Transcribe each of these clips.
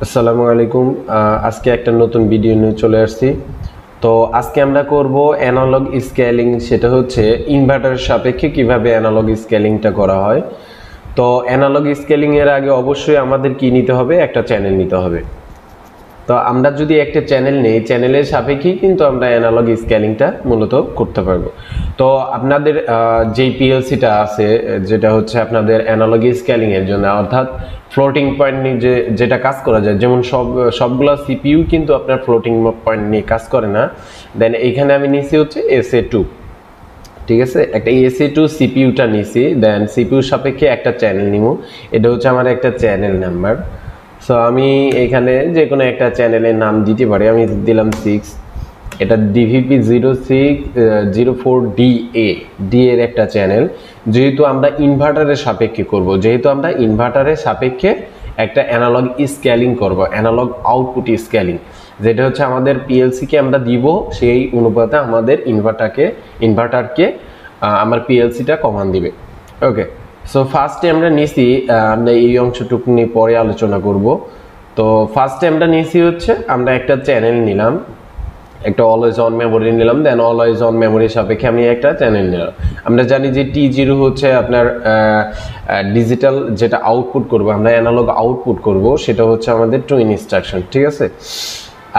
আসসালামু আলাইকুম। আজকে একটা নতুন ভিডিও নিয়ে চলে আসছি। তো আজকে আমরা করব অ্যানালগ স্কেলিং, সেটা হচ্ছে ইনভার্টারের সাপেক্ষে কিভাবে অ্যানালগ স্কেলিংটা করা হয়। তো অ্যানালগ স্কেলিং এর আগে অবশ্যই আমাদের কি নিতে হবে, একটা চ্যানেল নিতে হবে। তো আমরা যদি একটা চ্যানেল নেই, চ্যানেলের সাপেক্ষেই কিন্তু আমরা অ্যানালগ স্কেলিংটা মূলত করতে পারবো। তো আপনাদের যেই পিএলসিটা আছে, যেটা হচ্ছে আপনাদের অ্যানালগ স্কেলিং এর জন্য, অর্থাৎ ফ্লোটিং পয়েন্ট নিয়ে যেটা কাজ করা যায়, যেমন সবগুলো সিপিইউ কিন্তু আপনার ফ্লোটিং পয়েন্ট নিয়ে কাজ করে না। দেন এইখানে আমি নিছি হচ্ছে SA2, ঠিক আছে, একটা SA2 সিপিইউটা নিছি। দেন সিপিইউ সাপেক্ষে একটা চ্যানেল নিব, এটা হচ্ছে আমার একটা চ্যানেল নাম্বার। সো আমি এখানে যে কোনো একটা চ্যানেলের নাম দিতে পারি, আমি দিলাম 6। এটা DVP0604DA এর একটা চ্যানেল। যেহেতু আমরা ইনভার্টারের সাপেক্ষে করব, যেহেতু আমরা ইনভার্টারের সাপেক্ষে একটা অ্যানালগ স্কেলিং করব, অ্যানালগ আউটপুট স্কেলিং, যেটা হচ্ছে আমাদের পিএলসিকে আমরা দিব, সেই অনুপাতে আমাদের ইনভার্টারকে আমার পিএলসিটা কমান্ড দিবে। ওকে, সো ফার্স্টে আমরা নিছি, আমরা এই অংশটুকু নিয়ে পরে আলোচনা করব। তো ফার্স্টে আমরা নিছি হচ্ছে আমরা একটা চ্যানেল নিলাম, একটা অলওয়েজ অন মেমোরি নিলাম। দেন অলওয়েজ অন মেমোরির সাপেক্ষে আমি একটা চ্যানেল নিলাম। আমরা জানি যে T0 হচ্ছে আপনার ডিজিটাল যেটা আউটপুট করব, আমরা অ্যানালগ আউটপুট করব, সেটা হচ্ছে আমাদের টু ইনস্ট্রাকশন, ঠিক আছে।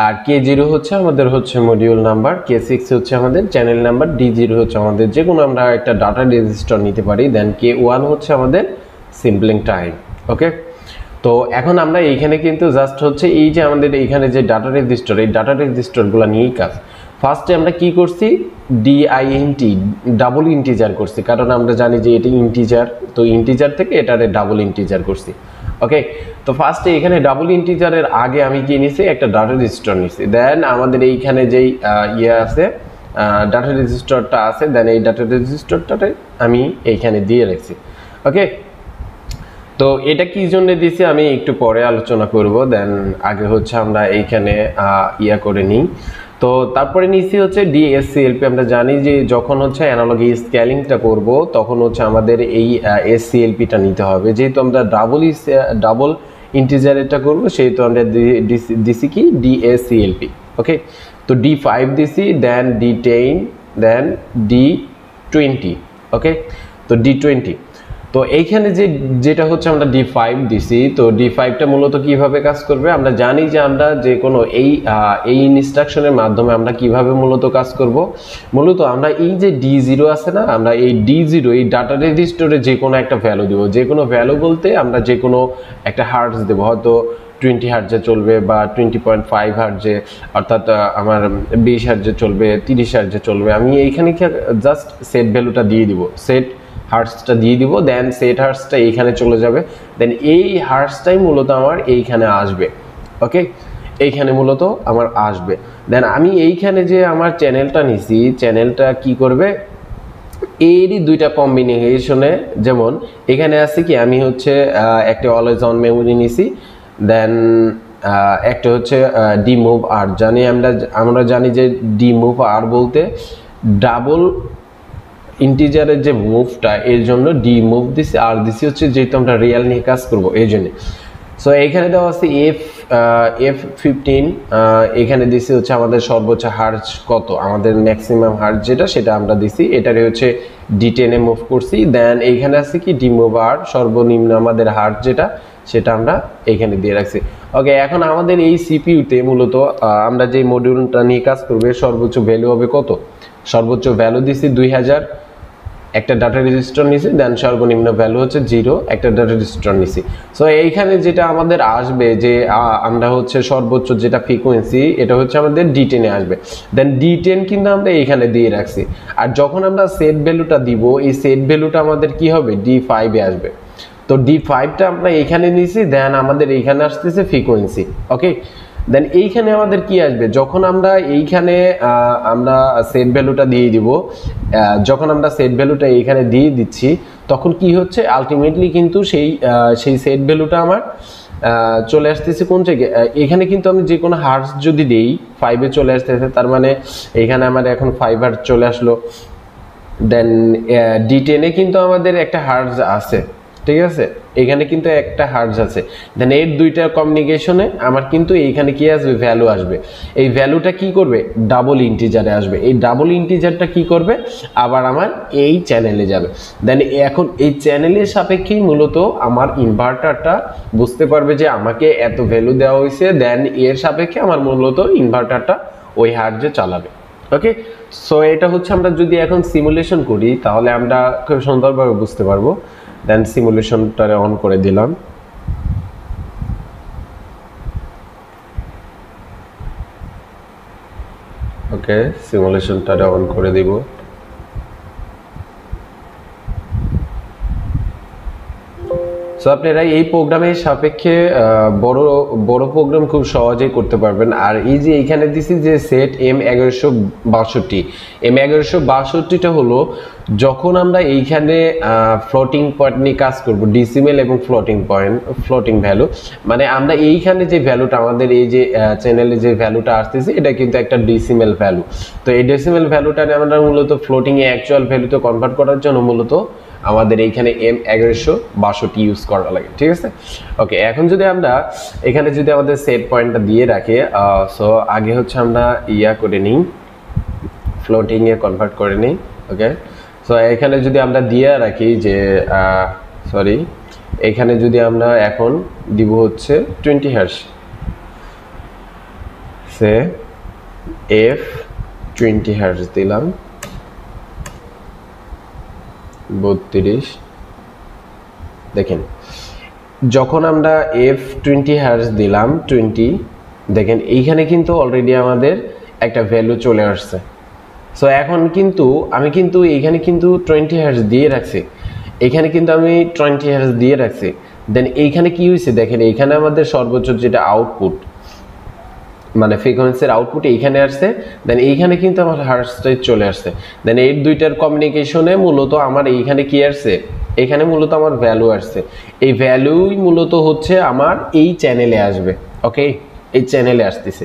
আর K0 হচ্ছে আমাদের হচ্ছে মডিউল নাম্বার, K6 হচ্ছে আমাদের চ্যানেল নাম্বার, D0 হচ্ছে আমাদের যে কোনো আমরা একটা ডাটা রেজিস্টার নিতে পারি। দেন K1 হচ্ছে আমাদের সিম্পলিং টাইম। ওকে, তো এখন আমরা এইখানে কিন্তু জাস্ট হচ্ছে এই যে আমাদের এইখানে যে ডাটা রেজিস্টার, এই ডাটা রেজিস্টারগুলো নিয়েই কাজ। ফার্স্টে আমরা কি করছি, DINT ডাবল ইন্টিজার করছি, কারণ আমরা জানি যে এটি ইন্টিজার, তো ইন্টিজার থেকে এটারে ডাবল ইন্টিজার করছি। ওকে, তো ফার্স্টে এখানে ডাবল ইন্টিজারের আগে আমি কি নিছি, একটা ডাটা রেজিস্টার নিছি। দেন আমাদের এইখানে যেই আছে ডাটা রেজিস্টারটা আছে, দেন এই ডাটা রেজিস্টারটাতে আমি এইখানে দিয়ে রাখছি। ওকে, তো এটা কি জন্য দিছি আমি একটু পরে আলোচনা করব। দেন আগে হচ্ছে আমরা এইখানে করে নিই। তো তারপরে নিচে হচ্ছে DSCLP। আমরা জানি যে যখন হচ্ছে অ্যানালগ স্কেলিংটা করব, তখন হচ্ছে আমাদের এই SCLPটা নিতে হবে। যেহেতু আমরা ডাবল ইন্টিজার এটা করবো, সেহেতু আমরা দিছি কি DSCLP। ওকে, তো D5 দিছি, দেন D10, দেন D20। ওকে, তো D20। তো এইখানে যেটা হচ্ছে আমরা D5 দিছি, তো D5টা মূলত কিভাবে কাজ করবে, আমরা জানি যে আমরা যে কোনো এই ইনস্ট্রাকশনের মাধ্যমে আমরা কিভাবে মূলত কাজ করব। মূলত আমরা এই যে D0 আছে না, আমরা এই D0 এই ডাটা রেজিস্টারে যে কোনো একটা ভ্যালু দেব। যে কোনো ভ্যালু বলতে আমরা যে কোনো একটা হার্টজ দেব, হয়তো 20 হার্টজে চলবে বা 20.5 হার্টজে, অর্থাৎ আমার 20 হার্টজে চলবে, 30 হার্টজে চলবে। আমি এইখানে জাস্ট সেট ভ্যালুটা দিয়ে দিব, সেট হার্টসটা দিয়ে দিব। দেন সেট হার্টসটা এইখানে চলে যাবে। দেন এই হার্টসটাই মূলত আমার এইখানে আসবে। ওকে, এইখানে মূলত আমার আসবে। দেন আমি এইখানে যে আমার চ্যানেলটা নিছি, চ্যানেলটা কি করবে, এরই দুইটা কম্বিনেশনে, যেমন এখানে আছে কি, আমি হচ্ছে একটা অলওয়েজ অন মেমোরি নিছি। দেন একটা হচ্ছে ডিমুভ আর, আমরা জানি যে ডিমুভ আর বলতে ডাবল ইন্টিজারের যে মুভটা, এর জন্য ডি মুভ দিছি, আর দিছি হচ্ছে যেহেতু আমরা রিয়াল নিয়ে কাজ করব এই জন্য। সো এখানে দেওয়া আছে F15, এখানে দিছি হচ্ছে আমাদের সর্বোচ্চ হার্জ কত, আমাদের ম্যাক্সিমাম হার্জ যেটা, সেটা আমরা দিছি, এটারে হচ্ছে D10 এ মুভ করছি। দেন এইখানে আছে কি ডিমুভ আর, সর্বনিম্ন আমাদের হার্জ যেটা, সেটা আমরা এইখানে দিয়ে রাখছি। ওকে, এখন আমাদের এই সিপিইউতে মূলত আমরা যে মডিউলটা নিয়ে কাজ করব, সর্বোচ্চ ভ্যালু হবে কত, সর্বোচ্চ ভ্যালু দিছি 2000, একটা ডাটা রেজিস্টার নিছি। দেন সর্বনিম্ন ভ্যালু হচ্ছে 0, একটা ডাটা রেজিস্টার নিছি। সো এইখানে যেটা আমাদের আসবে, যে আমরা হচ্ছে সর্বোচ্চ যেটা ফ্রিকোয়েন্সি, এটা হচ্ছে আমাদের D10 এ আসবে। দেন D10 কিন্তু আমরা এইখানে দিয়ে রাখছি। আর যখন আমরা সেট ভ্যালুটা দিব, এই সেট ভ্যালুটা আমাদের কি হবে, D5 এ আসবে। তো D5টা আমরা এইখানে নিছি। দেন আমাদের এইখানে আসতেছে ফ্রিকোয়েন্সি। ওকে, দেন এইখানে আমাদের কি আসবে, যখন আমরা এইখানে আমরা সেট ভ্যালুটা দিয়ে দিব, যখন আমরা সেট ভ্যালুটা এইখানে দিয়ে দিচ্ছি, তখন কি হচ্ছে, আলটিমেটলি কিন্তু সেই সেট ভ্যালুটা আমার চলে আসতেছে কোন জায়গায়, এখানে কিন্তু আমি যে কোনো হার্টজ যদি দেই 5 এ চলে আসতেছে, তার মানে এইখানে আমার এখন 5 হার্টজ চলে আসলো। দেন D10 এ কিন্তু আমাদের একটা হার্টজ আছে, ঠিক আছে, এখানে কিন্তু একটা হার্জ আছে, দেন এর দুইটার কমিউনিকেশনে আমার কিন্তু এইখানে কি আসবে, ভ্যালু আসবে। এই ভ্যালুটা কি করবে, ডাবল ইন্টিজারে আসবে। এই ডাবল ইন্টিজারটা কি করবে, আবার আমার এই চ্যানেলে যাবে। দেন এখন এই চ্যানেলের সাপেক্ষেই মূলত আমার ইনভার্টারটা বুঝতে পারবে যে আমাকে এত ভ্যালু দেওয়া হয়েছে, দেন এর সাপেক্ষে আমার মূলত ইনভার্টারটা ওই হার্জে চালাবে। ওকে, সো এটা হচ্ছে আমরা যদি এখন সিমুলেশন করি তাহলে আমরা খুব সুন্দরভাবে বুঝতে পারবো। দেন সিমুলেশনটা অন করে দিলাম। ওকে, সিমুলেশনটা অন করে দিব। সো আপনারা এই প্রোগ্রামের সাপেক্ষে বড় বড় প্রোগ্রাম খুব সহজেই করতে পারবেন। আর এই যে এইখানে দিছি যে সেট M1162, M1162টা হলো যখন আমরা এইখানে ফ্লোটিং পয়েন্ট নিয়ে কাজ করব, ডিসিমেল এবং ফ্লোটিং পয়েন্ট, ফ্লোটিং ভ্যালু, মানে আমরা এইখানে যে ভ্যালুটা আমাদের এই যে চ্যানেলে যে ভ্যালুটা আসতেছে এটা কিন্তু একটা ডিসিমেল ভ্যালু। তো এই ডিসিমেল ভ্যালুটা আমরা মূলত ফ্লোটিং এ অ্যাকচুয়াল ভ্যালুতে কনভার্ট করার জন্য মূলত আমাদের এইখানে M1162 ইউজ করা লাগে। ঠিক আছে, ওকে, এখন যদি আমরা এখানে যদি আমাদের সেট পয়েন্টটা দিয়ে রাখি, সো আগে হচ্ছে আমরা ইয়া করে নিই, ফ্লোটিং এ কনভার্ট করে নিই। ওকে, সো এখানে যদি আমরা দিয়ে রাখি যে সরি, এখানে যদি আমরা এখন দিব হচ্ছে 20 হার্জ, সে F20 হার্জ দিলাম, 32। দেখেন যখন আমরা F20 হার্জ দিলাম 20, দেখেন এইখানে কিন্তু অলরেডি আমাদের একটা ভ্যালু চলে আসছে। সো এখন কিন্তু আমি কিন্তু এইখানে কিন্তু 20 হার্জ দিয়ে রাখছি, এখানে কিন্তু আমি 20 হার্জ দিয়ে রাখছি। দেন এইখানে কি হয়েছে দেখেন, এইখানে আমাদের সর্বোচ্চ যেটা আউটপুট মানে ফ্রিকোয়েন্সির আউটপুট এইখানে আসছে, দেন এইখানে কিন্তু আমার হার্জটাই চলে আসছে। দেন এই দুইটার কমিউনিকেশনে মূলত আমার এইখানে কি আসছে, এখানে মূলত আমার ভ্যালু আসছে। এই ভ্যালুই মূলত হচ্ছে আমার এই চ্যানেলে আসবে। ওকে, এই চ্যানেলে আসতেছে।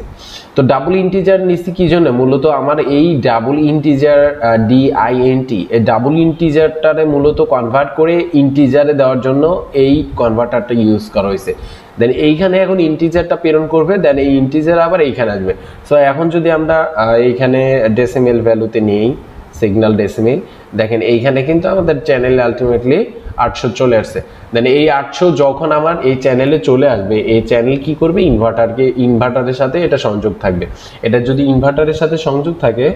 তো ডাবল ইন্টিজার নিচ্ছি কি জন্য, মূলত আমার এই ডাবল ইন্টিজার DINT, এই ডাবল ইন্টিজারটারে মূলত কনভার্ট করে ইন্টিজারে দেওয়ার জন্য এই কনভার্টারটা ইউজ করা হয়েছে। দেন এইখানে এখন ইন্টিজারটা প্রেরণ করবে, দেন এই ইন্টিজার আবার এইখানে আসবে। সো এখন যদি আমরা এইখানে ডেসিমেল ভ্যালুতে নিই, সিগন্যাল ডেসিমেল, দেখেন এইখানে কিন্তু আমাদের চ্যানেলে আলটিমেটলি 800 চলে আসছে। দেন এই 800 যখন আমার এই চ্যানেলে চলে আসবে, এই চ্যানেল কি করবে, ইনভার্টারের সাথে এটা সংযোগ থাকবে। এটা যদি ইনভার্টারের সাথে সংযোগ থাকে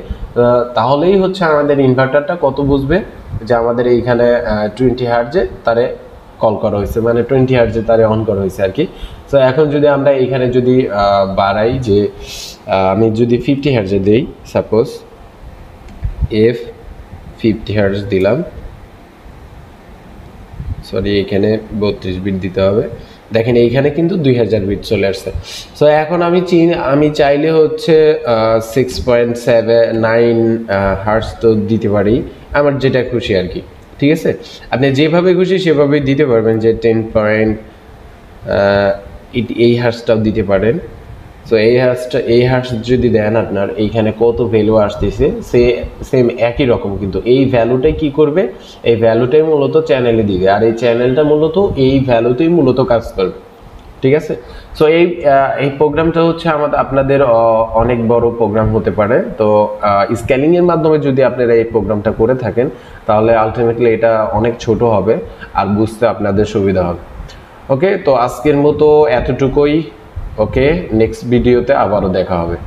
তাহলেই হচ্ছে আমাদের ইনভার্টারটা কত বুঝবে যে আমাদের এইখানে 20 হার্জে তারে কল করা হয়েছে, মানে 20 হার্জে তারে অন করা হয়েছে আর কি। তো এখন যদি আমরা এখানে যদি বাড়াই যে আমি যদি 50 হার্জে দেই, সাপোজ F50 হার্জ দিলাম, সরি এখানে 32 বিট দিতে হবে। দেখেন এইখানে কিন্তু 2000 বিট চলে আসছে। সো এখন আমি চাইলে হচ্ছে 6.79 হার্জ তো দিতে পারি, আমার যেটা খুশি আর কি। ঠিক আছে, আপনি যেভাবে খুশি সেভাবেই দিতে পারবেন, যে 10 এই হার্জটাও দিতে পারেন। সো এই হার্জ যদি দেন আপনার এইখানে কত ভ্যালু আসতেছে, সেম একই রকম, কিন্তু এই ভ্যালুটাই কি করবে, এই ভ্যালুটাই মূলত চ্যানেলে দিবে, আর এই চ্যানেলটা মূলত এই ভ্যালুতেই মূলত কাজ করবে। ঠিক আছে, সো এই প্রোগ্রামটা হচ্ছে আপনাদের অনেক বড় প্রোগ্রাম হতে পারে। তো স্কেলিং এর মাধ্যমে যদি আপনারা এই প্রোগ্রামটা করে থাকেন তাহলে আলটিমেটলি এটা অনেক ছোট হবে আর বুঝতে আপনাদের সুবিধা হবে। ওকে, তো আজকের মতো এতটুকুই। ওকে, নেক্সট ভিডিওতে আবারও দেখা হবে।